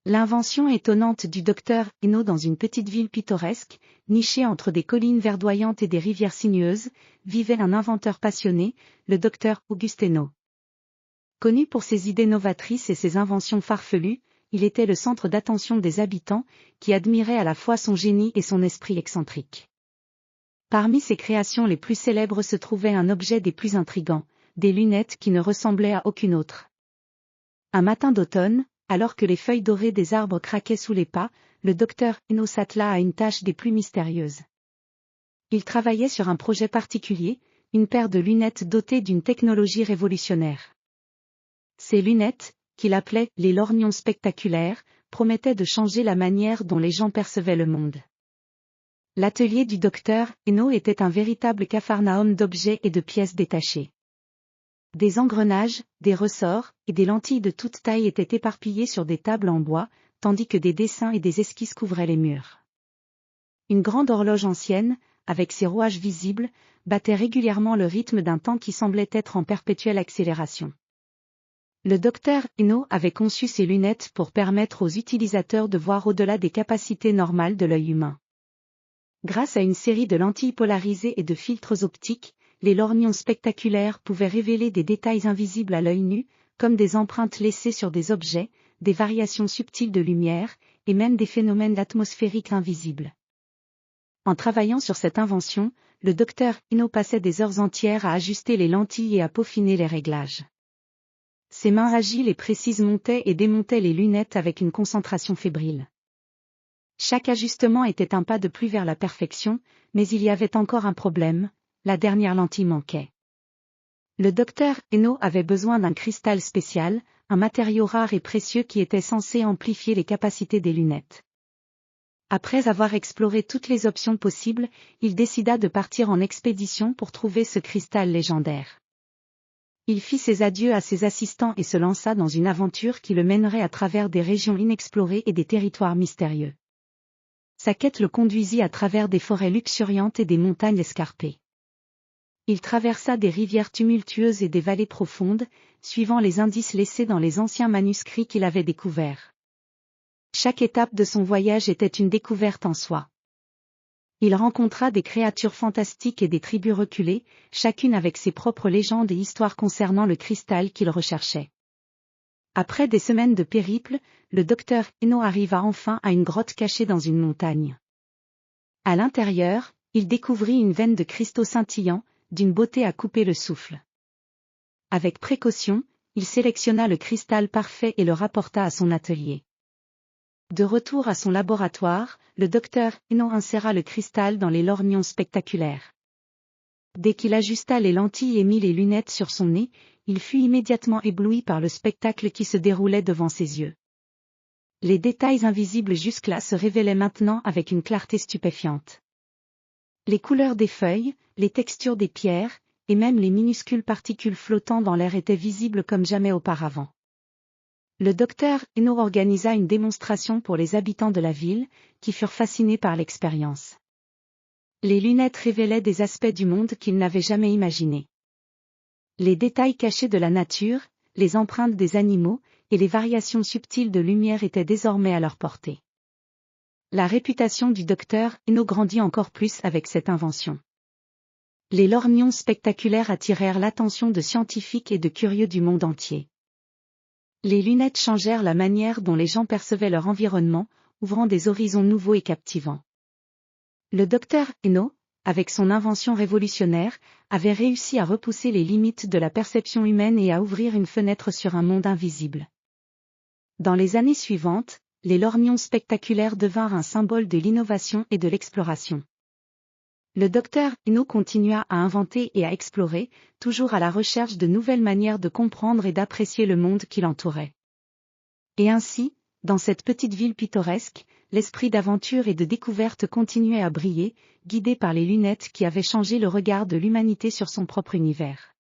L'invention étonnante du docteur Eno dans une petite ville pittoresque, nichée entre des collines verdoyantes et des rivières sinueuses, vivait un inventeur passionné, le docteur Auguste Eno. Connu pour ses idées novatrices et ses inventions farfelues, il était le centre d'attention des habitants, qui admiraient à la fois son génie et son esprit excentrique. Parmi ses créations les plus célèbres se trouvait un objet des plus intrigants, des lunettes qui ne ressemblaient à aucune autre. Un matin d'automne, alors que les feuilles dorées des arbres craquaient sous les pas, le docteur Eno s'attela à une tâche des plus mystérieuses. Il travaillait sur un projet particulier, une paire de lunettes dotées d'une technologie révolutionnaire. Ces lunettes, qu'il appelait les lorgnons spectaculaires, promettaient de changer la manière dont les gens percevaient le monde. L'atelier du docteur Eno était un véritable capharnaüm d'objets et de pièces détachées. Des engrenages, des ressorts, et des lentilles de toute taille étaient éparpillés sur des tables en bois, tandis que des dessins et des esquisses couvraient les murs. Une grande horloge ancienne, avec ses rouages visibles, battait régulièrement le rythme d'un temps qui semblait être en perpétuelle accélération. Le docteur Eno avait conçu ces lunettes pour permettre aux utilisateurs de voir au-delà des capacités normales de l'œil humain. Grâce à une série de lentilles polarisées et de filtres optiques, les lorgnons spectaculaires pouvaient révéler des détails invisibles à l'œil nu, comme des empreintes laissées sur des objets, des variations subtiles de lumière, et même des phénomènes atmosphériques invisibles. En travaillant sur cette invention, le docteur Eno passait des heures entières à ajuster les lentilles et à peaufiner les réglages. Ses mains agiles et précises montaient et démontaient les lunettes avec une concentration fébrile. Chaque ajustement était un pas de plus vers la perfection, mais il y avait encore un problème. La dernière lentille manquait. Le docteur Eno avait besoin d'un cristal spécial, un matériau rare et précieux qui était censé amplifier les capacités des lunettes. Après avoir exploré toutes les options possibles, il décida de partir en expédition pour trouver ce cristal légendaire. Il fit ses adieux à ses assistants et se lança dans une aventure qui le mènerait à travers des régions inexplorées et des territoires mystérieux. Sa quête le conduisit à travers des forêts luxuriantes et des montagnes escarpées. Il traversa des rivières tumultueuses et des vallées profondes, suivant les indices laissés dans les anciens manuscrits qu'il avait découverts. Chaque étape de son voyage était une découverte en soi. Il rencontra des créatures fantastiques et des tribus reculées, chacune avec ses propres légendes et histoires concernant le cristal qu'il recherchait. Après des semaines de périple, le docteur Eno arriva enfin à une grotte cachée dans une montagne. À l'intérieur, il découvrit une veine de cristaux scintillants, d'une beauté à couper le souffle. Avec précaution, il sélectionna le cristal parfait et le rapporta à son atelier. De retour à son laboratoire, le docteur Eno inséra le cristal dans les lorgnons spectaculaires. Dès qu'il ajusta les lentilles et mit les lunettes sur son nez, il fut immédiatement ébloui par le spectacle qui se déroulait devant ses yeux. Les détails invisibles jusque-là se révélaient maintenant avec une clarté stupéfiante. Les couleurs des feuilles, les textures des pierres, et même les minuscules particules flottant dans l'air étaient visibles comme jamais auparavant. Le docteur Eno organisa une démonstration pour les habitants de la ville, qui furent fascinés par l'expérience. Les lunettes révélaient des aspects du monde qu'ils n'avaient jamais imaginés. Les détails cachés de la nature, les empreintes des animaux, et les variations subtiles de lumière étaient désormais à leur portée. La réputation du docteur Eno grandit encore plus avec cette invention. Les lorgnons spectaculaires attirèrent l'attention de scientifiques et de curieux du monde entier. Les lunettes changèrent la manière dont les gens percevaient leur environnement, ouvrant des horizons nouveaux et captivants. Le docteur Eno, avec son invention révolutionnaire, avait réussi à repousser les limites de la perception humaine et à ouvrir une fenêtre sur un monde invisible. Dans les années suivantes, les lorgnons spectaculaires devinrent un symbole de l'innovation et de l'exploration. Le docteur Eno continua à inventer et à explorer, toujours à la recherche de nouvelles manières de comprendre et d'apprécier le monde qui l'entourait. Et ainsi, dans cette petite ville pittoresque, l'esprit d'aventure et de découverte continuait à briller, guidé par les lunettes qui avaient changé le regard de l'humanité sur son propre univers.